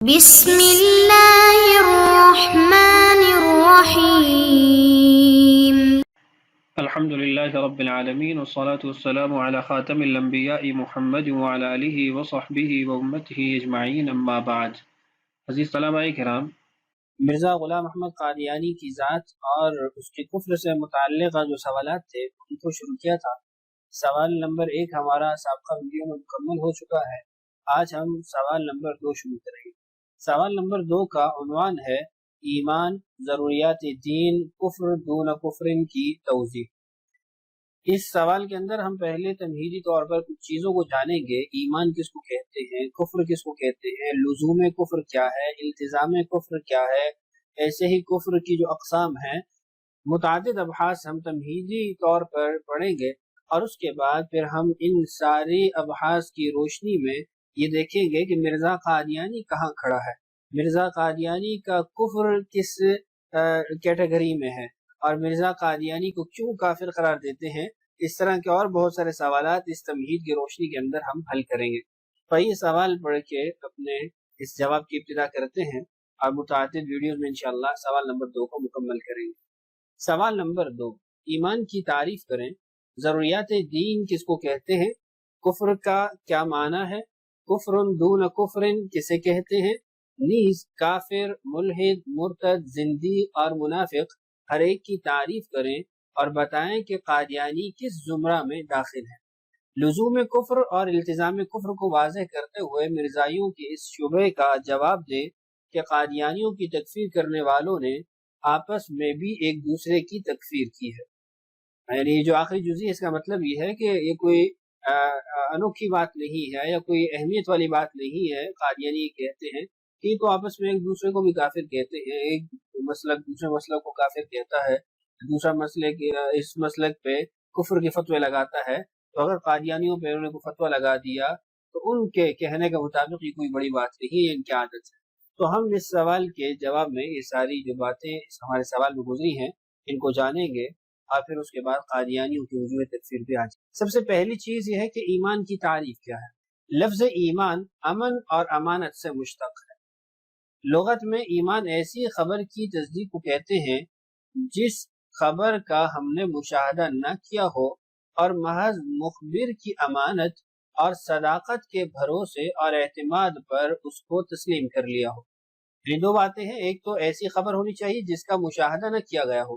بسم اللہ الرحمن الرحیم الحمد للہ رب العالمین والصلاة والسلام علی خاتم الانبیاء محمد وعلی آلہ وصحبہ وامتہ اجمعین اما بعد۔ عزیز طلباء کرام، مرزا غلام احمد قادیانی کی ذات اور اس کے کفر سے متعلقہ جو سوالات تھے ان کو شروع کیا تھا۔ سوال نمبر 1 ہمارا سابقہ ویڈیو میں مکمل ہو چکا ہے۔ آج ہم سوال نمبر 2 شروع کریں گے۔ سوال نمبر 2 کا عنوان ہے ایمان، ضروریات دین، کفر دون کفر کی توضیح۔ اس سوال کے اندر ہم پہلے تمہیدی طور پر کچھ چیزوں کو جانیں گے۔ ایمان کس کو کہتے ہیں، کفر کس کو کہتے ہیں، لزوم کفر کیا ہے، التزام کفر کیا ہے، ایسے ہی کفر کی جو اقسام ہیں۔ متعدد ابحاث ہم تمہیدی طور پر پڑھیں گے اور اس کے بعد پھر ہم ان ساری ابحاث کی روشنی میں یہ دیکھیں گے کہ مرزا قادیانی کہاں کھڑا ہے، مرزا قادیانی کا کفر کس کیٹیگری میں ہے اور مرزا قادیانی کو کیوں کافر قرار دیتے ہیں۔ اس طرح کے اور بہت سارے سوالات اس تمہید کی روشنی کے اندر ہم حل کریں گے۔ تو یہ سوال پڑھ کے اپنے اس جواب کی ابتدا کرتے ہیں اور متعدد ویڈیوز میں انشاءاللہ سوال نمبر 2 کو مکمل کریں گے۔ سوال نمبر 2، ایمان کی تعریف کریں۔ ضروریات دین کس کو کہتے ہیں، کفر کا کیا معنی ہے، کفر دون کفر کسے کہتے ہیں، نیز کافر، ملحد، مرتد، زندیق اور منافق ہر ایک کی تعریف کریں اور بتائیں کہ قادیانی کس زمرہ میں داخل ہے۔ لزوم کفر اور التزام کفر کو واضح کرتے ہوئے مرزائیوں کے اس شبہ کا جواب دیں کہ قادیانیوں کی تکفیر کرنے والوں نے آپس میں بھی ایک دوسرے کی تکفیر کی ہے۔ یعنی جو آخری جزئی ہے اس کا مطلب یہ ہے کہ یہ کوئی انوکھی بات نہیں ہے یا کوئی اہمیت والی بات نہیں ہے۔ قادیانی کہتے ہیں کہ تو آپس میں ایک دوسرے کو بھی کافر کہتے ہیں، ایک مسلک دوسرے مسلک کو کافر کہتا ہے، دوسرا مسلک اس مسلک پہ کفر کے فتوے لگاتا ہے۔ تو اگر قادیانیوں پہ انہوں نے کوئی فتویٰ لگا دیا تو ان کے کہنے کے مطابق یہ کوئی بڑی بات نہیں ہے، ان کی عادت ہے۔ تو ہم اس سوال کے جواب میں یہ ساری جو باتیں ہمارے سوال میں گزری ہیں ان کو جانیں گے اور پھر اس کے بعد قادیانیوں کی وجوہ تکفیر پہ آ جائیں۔ سب سے پہلی چیز یہ ہے کہ ایمان کی تعریف کیا ہے۔ لفظ ایمان امن اور امانت سے مشتق ہے۔ لغت میں ایمان ایسی خبر کی تصدیق کو کہتے ہیں جس خبر کا ہم نے مشاہدہ نہ کیا ہو اور محض مخبر کی امانت اور صداقت کے بھروسے اور اعتماد پر اس کو تسلیم کر لیا ہو۔ یہ دو باتیں ہیں، ایک تو ایسی خبر ہونی چاہیے جس کا مشاہدہ نہ کیا گیا ہو،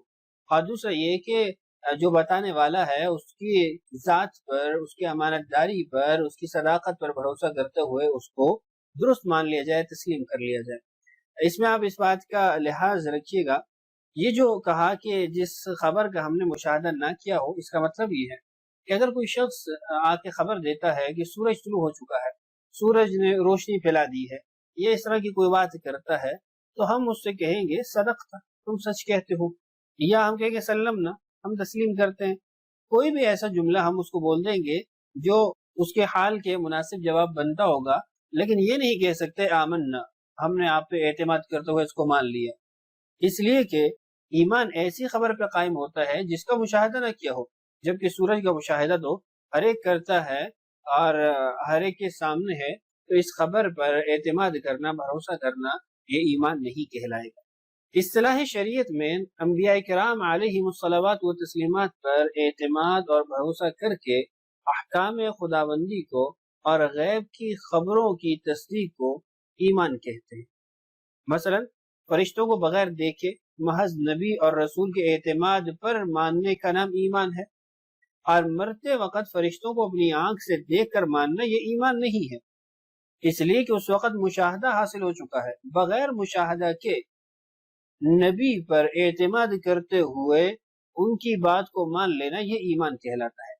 اور دوسرا یہ کہ جو بتانے والا ہے اس کی ذات پر، اس کی امانت داری پر، اس کی صداقت پر بھروسہ کرتے ہوئے اس کو درست مان لیا جائے، تسلیم کر لیا جائے۔ اس میں آپ اس بات کا لحاظ رکھیے گا، یہ جو کہا کہ جس خبر کا ہم نے مشاہدہ نہ کیا ہو، اس کا مطلب یہ ہے کہ اگر کوئی شخص آ کے خبر دیتا ہے کہ سورج طلوع ہو چکا ہے، سورج نے روشنی پھیلا دی ہے، یہ اس طرح کی کوئی بات کرتا ہے تو ہم اس سے کہیں گے صدقت، تم سچ کہتے ہو، یا ہم کہیں گے سلمنا، ہم تسلیم کرتے ہیں۔ کوئی بھی ایسا جملہ ہم اس کو بول دیں گے جو اس کے حال کے مناسب جواب بنتا ہوگا، لیکن یہ نہیں کہہ سکتے آمنا، ہم نے آپ پہ اعتماد کرتے ہوئے اس کو مان لیا، اس لیے کہ ایمان ایسی خبر پہ قائم ہوتا ہے جس کا مشاہدہ نہ کیا ہو، جبکہ سورج کا مشاہدہ تو ہر ایک کرتا ہے اور ہر ایک کے سامنے ہے، تو اس خبر پر اعتماد کرنا، بھروسہ کرنا، یہ ایمان نہیں کہلائے گا۔ اصطلاح شریعت میں انبیاء کرام علیہم الصلوات و تسلیمات پر اعتماد اور بھروسہ کر کے احکام خداوندی کو اور غیب کی خبروں کی تصدیق کو ایمان کہتے ہیں۔ مثلا فرشتوں کو بغیر دیکھے محض نبی اور رسول کے اعتماد پر ماننے کا نام ایمان ہے، اور مرتے وقت فرشتوں کو اپنی آنکھ سے دیکھ کر ماننا یہ ایمان نہیں ہے، اس لیے کہ اس وقت مشاہدہ حاصل ہو چکا ہے۔ بغیر مشاہدہ کے نبی پر اعتماد کرتے ہوئے ان کی بات کو مان لینا یہ ایمان کہلاتا ہے،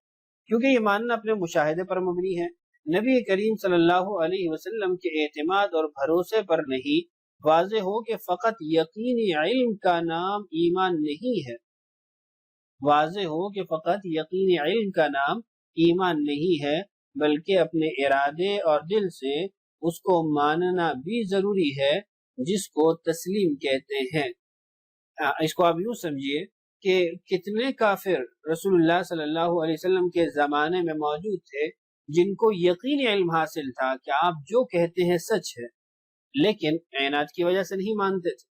کیونکہ یہ ماننا اپنے مشاہدے پر مبنی ہے، نبی کریم صلی اللہ علیہ وسلم کے اعتماد اور بھروسے پر نہیں۔ واضح ہو کہ فقط یقینی علم کا نام ایمان نہیں ہے، واضح ہو کہ فقط یقینی علم کا نام ایمان نہیں ہے، بلکہ اپنے ارادے اور دل سے اس کو ماننا بھی ضروری ہے، جس کو تسلیم کہتے ہیں۔ اس کو آپ یوں سمجھیے کہ کتنے کافر رسول اللہ صلی اللہ علیہ وسلم کے زمانے میں موجود تھے جن کو یقینی علم حاصل تھا کہ آپ جو کہتے ہیں سچ ہے، لیکن عناد کی وجہ سے نہیں مانتے تھے،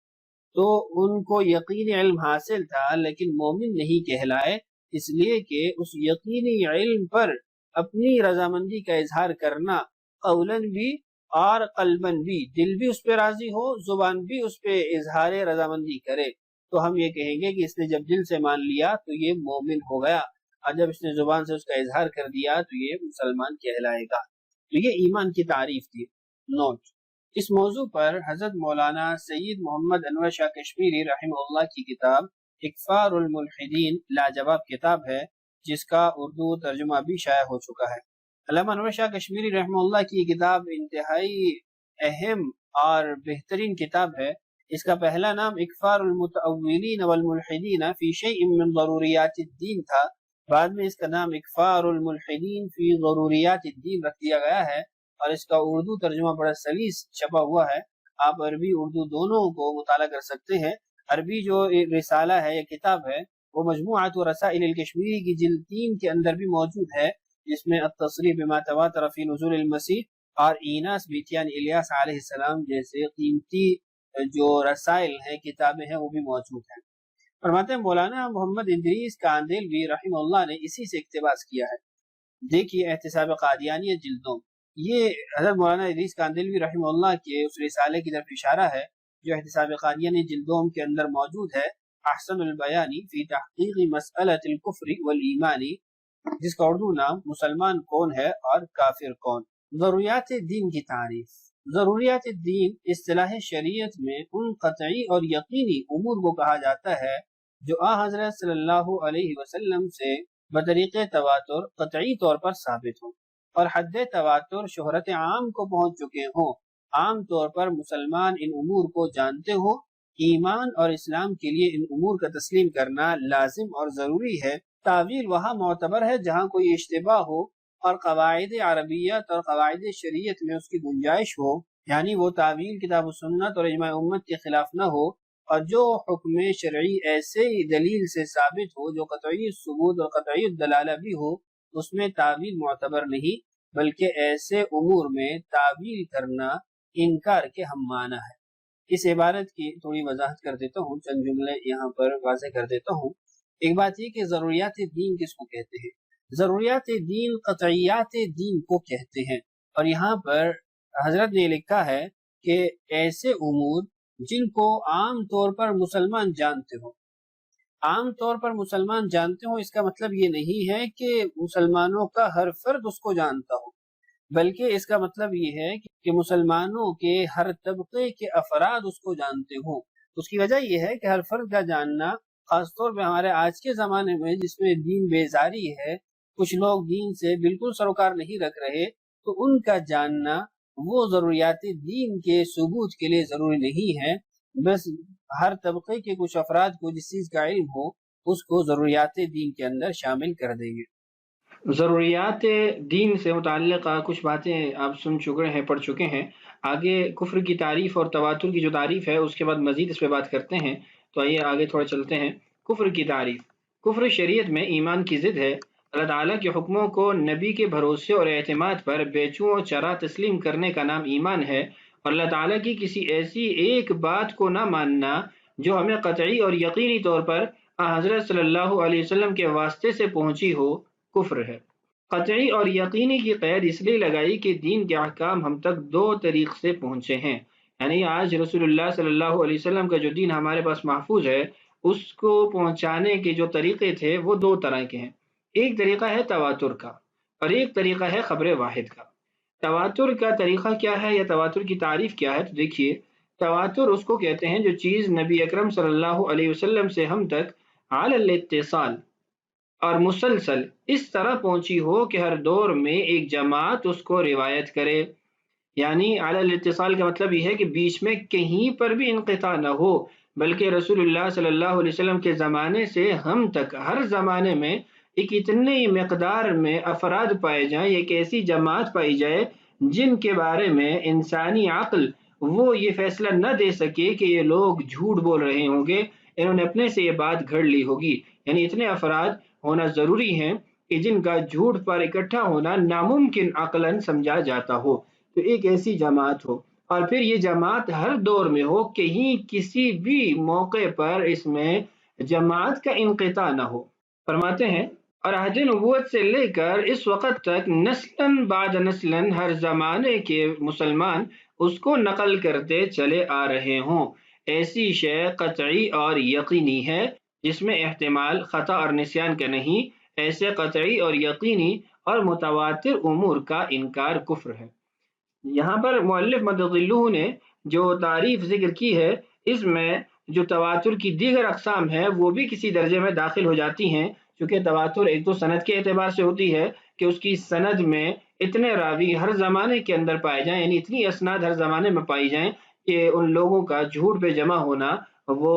تو ان کو یقینی علم حاصل تھا لیکن مومن نہیں کہلائے، اس لیے کہ اس یقینی علم پر اپنی رضامندی کا اظہار کرنا قولاً بھی اور قلباً بھی، دل بھی اس پہ راضی ہو، زبان بھی اس پہ اظہار رضامندی کرے، تو ہم یہ کہیں گے کہ اس نے جب دل سے مان لیا تو یہ مومن ہو گیا، اور جب اس نے زبان سے اس کا اظہار کر دیا تو یہ مسلمان کہلائے گا۔ تو یہ ایمان کی تعریف تھی۔ نوٹ: اس موضوع پر حضرت مولانا سید محمد انور شاہ کشمیری رحمہ اللہ کی کتاب اکفار الملحدین لاجواب کتاب ہے، جس کا اردو ترجمہ بھی شائع ہو چکا ہے۔ علامہ انور شاہ کشمیری رحمہ اللہ کی کتاب انتہائی اہم اور بہترین کتاب ہے۔ اس کا پہلا نام اکفار المتأولین والملحدین فی شیء من ضروریات الدین تھا، بعد میں اس کا نام اکفار الملحدین فی ضروریات الدین رکھ دیا گیا ہے، اور اس کا اردو ترجمہ بڑا سلیس چھپا ہوا ہے۔ آپ عربی اردو دونوں کو مطالعہ کر سکتے ہیں۔ عربی جو رسالہ ہے یا کتاب ہے وہ مجموعۃ رسائل الکشمیری کی جلد 3 کے اندر بھی موجود ہے، جس میں التصریح بما تواتر فی نزول المسیح اور ایناس بیتیان الیاس علیہ السلام جیسے قیمتی جو رسائل ہیں، کتابیں ہیں، وہ بھی موجود ہیں۔ فرماتے ہیں مولانا محمد ادریس کاندیلوی رحمہ اللہ نے اسی سے اقتباس کیا ہے۔ دیکھیے احتساب قادیانیہ جلدوں، یہ حضرت مولانا ادریس کاندیلوی رحمہ اللہ کے اس رسالے کی طرف اشارہ ہے جو احتساب قادیانیہ جلدوں کے اندر موجود ہے، احسن البیانی فی تحقیق مسئلۃ الکفر والایمانی، جس کا اردو نام مسلمان کون ہے اور کافر کون۔ ضروریات دین کی تعریف۔ ضروریات الدین اصطلاح شریعت میں ان قطعی اور یقینی امور کو کہا جاتا ہے جو حضرت صلی اللہ علیہ وسلم سے بطریق تواتر قطعی طور پر ثابت ہوں اور حد تواتر شہرت عام کو پہنچ چکے ہوں، عام طور پر مسلمان ان امور کو جانتے ہوں۔ ایمان اور اسلام کے لیے ان امور کا تسلیم کرنا لازم اور ضروری ہے۔ تعویل وہاں معتبر ہے جہاں کوئی اشتباہ ہو اور قواعد عربیت اور قواعد شریعت میں اس کی گنجائش ہو، یعنی وہ تعویل کتاب و سنت اور اجماع امت کے خلاف نہ ہو، اور جو حکم شرعی ایسے دلیل سے ثابت ہو جو قطعی ثبوت اور قطعی الدلالہ بھی ہو، اس میں تعویل معتبر نہیں، بلکہ ایسے امور میں تعویل کرنا انکار کے ہم معنی ہے۔ اس عبارت کی تھوڑی وضاحت کر دیتا ہوں، چند جملے یہاں پر واضح کر دیتا ہوں۔ ایک بات یہ کہ ضروریات دین کس کو کہتے ہیں؟ ضروریات دین قطعیات دین کو کہتے ہیں، اور یہاں پر حضرت نے لکھا ہے کہ ایسے امور جن کو عام طور پر مسلمان جانتے ہوں۔ عام طور پر مسلمان جانتے ہوں اس کا مطلب یہ نہیں ہے کہ مسلمانوں کا ہر فرد اس کو جانتا ہو، بلکہ اس کا مطلب یہ ہے کہ مسلمانوں کے ہر طبقے کے افراد اس کو جانتے ہوں۔ اس کی وجہ یہ ہے کہ ہر فرد کا جاننا، خاص طور پہ ہمارے آج کے زمانے میں جس میں دین بیزاری ہے، کچھ لوگ دین سے بالکل سروکار نہیں رکھ رہے، تو ان کا جاننا وہ ضروریات دین کے ثبوت کے لیے ضروری نہیں ہے۔ بس ہر طبقے کے کچھ افراد کو جس چیز کا علم ہو اس کو ضروریات دین کے اندر شامل کر دیں گے۔ ضروریات دین سے متعلق کچھ باتیں آپ سن چکے ہیں، پڑھ چکے ہیں۔ آگے کفر کی تعریف اور تواتر کی جو تعریف ہے اس کے بعد مزید اس پہ بات کرتے ہیں، تو آئیے آگے تھوڑا چلتے ہیں۔ کفر کی تعریف۔ کفر شریعت میں ایمان کی ضد ہے۔ اللہ تعالیٰ کے حکموں کو نبی کے بھروسے اور اعتماد پر بے چوں و چرا تسلیم کرنے کا نام ایمان ہے، اور اللہ تعالیٰ کی کسی ایسی ایک بات کو نہ ماننا جو ہمیں قطعی اور یقینی طور پر حضرت صلی اللہ علیہ وسلم کے واسطے سے پہنچی ہو، کفر ہے۔ قطعی اور یقینی کی قید اس لیے لگائی کہ دین کے احکام ہم تک 2 طریق سے پہنچے ہیں، یعنی آج رسول اللہ صلی اللہ علیہ وسلم کا جو دین ہمارے پاس محفوظ ہے اس کو پہنچانے کے جو طریقے تھے وہ 2 طرح کے ہیں۔ ایک طریقہ ہے تواتر کا اور ایک طریقہ ہے خبر واحد کا۔ تواتر کا طریقہ کیا ہے یا تواتر کی تعریف کیا ہے؟ تو دیکھیے، تواتر اس کو کہتے ہیں جو چیز نبی اکرم صلی اللہ علیہ وسلم سے ہم تک علی الاتصال اور مسلسل اس طرح پہنچی ہو کہ ہر دور میں ایک جماعت اس کو روایت کرے۔ یعنی علی الاتصال کا مطلب یہ ہے کہ بیچ میں کہیں پر بھی انقطاع نہ ہو، بلکہ رسول اللہ صلی اللہ علیہ وسلم کے زمانے سے ہم تک ہر زمانے میں ایک اتنی مقدار میں افراد پائے جائیں، ایک ایسی جماعت پائی جائے جن کے بارے میں انسانی عقل وہ یہ فیصلہ نہ دے سکے کہ یہ لوگ جھوٹ بول رہے ہوں گے، انہوں نے اپنے سے یہ بات گھڑ لی ہوگی۔ یعنی اتنے افراد ہونا ضروری ہیں کہ جن کا جھوٹ پر اکٹھا ہونا ناممکن عقلاً سمجھا جاتا ہو، تو ایک ایسی جماعت ہو۔ اور پھر یہ جماعت ہر دور میں ہو، کہیں کسی بھی موقع پر اس میں جماعت کا انقطاع نہ ہو۔ فرماتے ہیں اور عہد نبوت سے لے کر اس وقت تک نسلاً بعد نسلاً ہر زمانے کے مسلمان اس کو نقل کرتے چلے آ رہے ہوں۔ ایسی شے قطعی اور یقینی ہے جس میں احتمال خطا اور نسیان کا نہیں، ایسے قطعی اور یقینی اور متواتر امور کا انکار کفر ہے۔ یہاں پر مؤلف مدغلوہ نے جو تعریف ذکر کی ہے، اس میں جو تواتر کی دیگر اقسام ہے وہ بھی کسی درجے میں داخل ہو جاتی ہیں، چونکہ تواتر ایک تو سند کے اعتبار سے ہوتی ہے کہ اس کی سند میں اتنے راوی ہر زمانے کے اندر پائے جائیں، یعنی اتنی اسناد ہر زمانے میں پائی جائیں کہ ان لوگوں کا جھوٹ پہ جمع ہونا وہ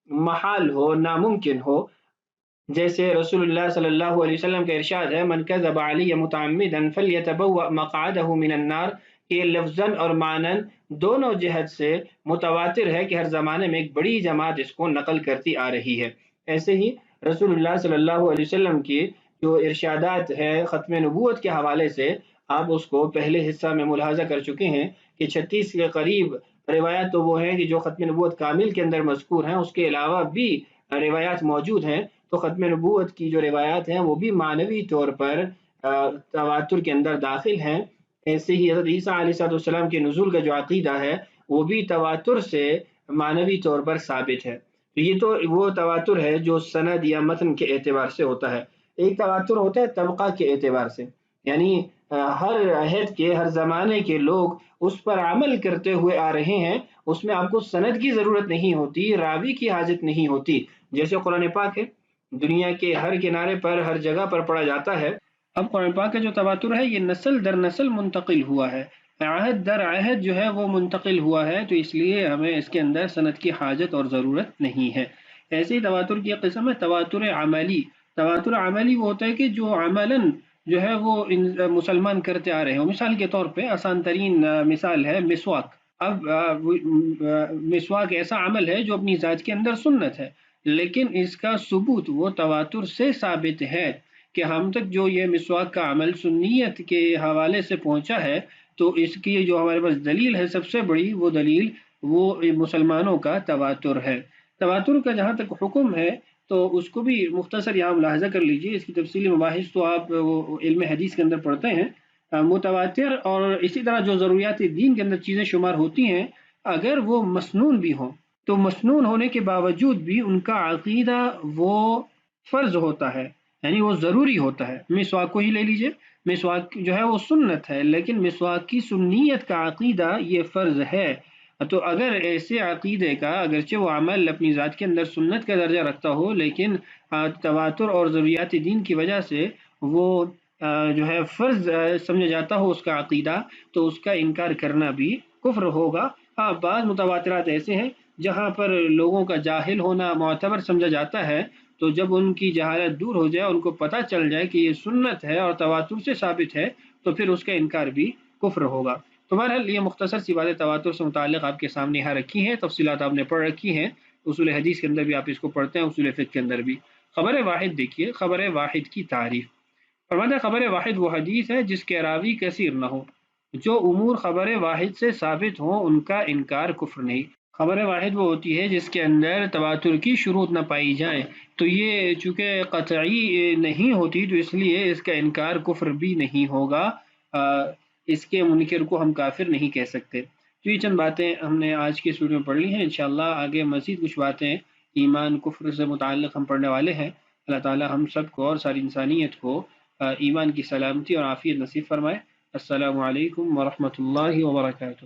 محال ہو، ناممکن ہو۔ جیسے رسول اللہ صلی اللہ علیہ وسلم کا ارشاد ہے، من کذب علی متعمدا فلیتبوأ مقعدہ من النار، کہ لفظاً اور معناً دونوں جہت سے متواتر ہے کہ ہر زمانے میں ایک بڑی جماعت اس کو نقل کرتی آ رہی ہے۔ ایسے ہی رسول اللہ صلی اللہ علیہ وسلم کی جو ارشادات ہے ختم نبوت کے حوالے سے، آپ اس کو پہلے حصہ میں ملاحظہ کر چکے ہیں کہ 36 کے قریب روایات تو وہ ہیں کہ جو ختم نبوت کامل کے اندر مذکور ہیں، اس کے علاوہ بھی روایات موجود ہیں۔ تو ختم نبوت کی جو روایات ہیں وہ بھی معنوی طور پر تواتر کے اندر داخل ہیں۔ ایسے ہی حضرت عیسیٰ علیہ السلام کے نزول کا جو عقیدہ ہے وہ بھی تواتر سے معنوی طور پر ثابت ہے۔ یہ تو وہ تواتر ہے جو سند یا متن کے اعتبار سے ہوتا ہے۔ ایک تواتر ہوتا ہے طبقہ کے اعتبار سے، یعنی ہر عہد کے ہر زمانے کے لوگ اس پر عمل کرتے ہوئے آ رہے ہیں، اس میں آپ کو سند کی ضرورت نہیں ہوتی، راوی کی حاجت نہیں ہوتی۔ جیسے قرآن پاک ہے، دنیا کے ہر کنارے پر ہر جگہ پر پڑھا جاتا ہے۔ اب قرآن پاک کا جو تواتر ہے یہ نسل در نسل منتقل ہوا ہے، عہد در عہد جو ہے وہ منتقل ہوا ہے، تو اس لیے ہمیں اس کے اندر سند کی حاجت اور ضرورت نہیں ہے۔ ایسے ہی تواتر کی قسم ہے تواتر عملی۔ تواتر عملی وہ ہوتا ہے کہ جو عملاً جو ہے وہ مسلمان کرتے آ رہے ہیں۔ مثال کے طور پہ آسان ترین مثال ہے مسواک۔ اب مسواک ایسا عمل ہے جو اپنی ذات کے اندر سنت ہے، لیکن اس کا ثبوت وہ تواتر سے ثابت ہے کہ ہم تک جو یہ مسواک کا عمل سنیت کے حوالے سے پہنچا ہے، تو اس کی جو ہمارے پاس دلیل ہے سب سے بڑی، وہ دلیل وہ مسلمانوں کا تواتر ہے۔ تواتر کا جہاں تک حکم ہے تو اس کو بھی مختصر یہاں ملاحظہ کر لیجئے، اس کی تفصیلی مباحث تو آپ علم حدیث کے اندر پڑھتے ہیں۔ متواتر اور اسی طرح جو ضروریات دین کے اندر چیزیں شمار ہوتی ہیں، اگر وہ مسنون بھی ہوں تو مسنون ہونے کے باوجود بھی ان کا عقیدہ وہ فرض ہوتا ہے، یعنی وہ ضروری ہوتا ہے۔ مسواک کو ہی لے لیجئے، مسواک جو ہے وہ سنت ہے، لیکن مسواک کی سنیت کا عقیدہ یہ فرض ہے۔ تو اگر ایسے عقیدے کا اگرچہ وہ عمل اپنی ذات کے اندر سنت کا درجہ رکھتا ہو، لیکن تواتر اور ضروریات دین کی وجہ سے وہ جو ہے فرض سمجھا جاتا ہو اس کا عقیدہ، تو اس کا انکار کرنا بھی کفر ہوگا۔ ہاں، بعض متواترات ایسے ہیں جہاں پر لوگوں کا جاہل ہونا معتبر سمجھا جاتا ہے، تو جب ان کی جہالت دور ہو جائے، ان کو پتہ چل جائے کہ یہ سنت ہے اور تواتر سے ثابت ہے، تو پھر اس کا انکار بھی کفر ہوگا۔ تو بہرحال یہ مختصر سی باتیں تواتر سے متعلق آپ کے سامنے یہاں رکھی ہیں، تفصیلات آپ نے پڑھ رکھی ہیں، اصول حدیث کے اندر بھی آپ اس کو پڑھتے ہیں، اصول فقہ کے اندر بھی۔ خبر واحد دیکھیے، خبر واحد کی تعریف۔ فرماتا ہے خبر واحد وہ حدیث ہے جس کے راوی کثیر نہ ہو۔ جو امور خبر واحد سے ثابت ہوں ان کا انکار کفر نہیں۔ خبر واحد وہ ہوتی ہے جس کے اندر تواتر کی شروط نہ پائی جائیں، تو یہ چونکہ قطعی نہیں ہوتی تو اس لیے اس کا انکار کفر بھی نہیں ہوگا، اس کے منکر کو ہم کافر نہیں کہہ سکتے۔ تو یہ چند باتیں ہم نے آج کی ویڈیو میں پڑھ لی ہیں، انشاءاللہ آگے مزید کچھ باتیں ایمان کفر سے متعلق ہم پڑھنے والے ہیں۔ اللہ تعالی ہم سب کو اور ساری انسانیت کو ایمان کی سلامتی اور عافیت نصیب فرمائے۔ السلام علیکم ورحمۃ اللہ وبرکاتہ۔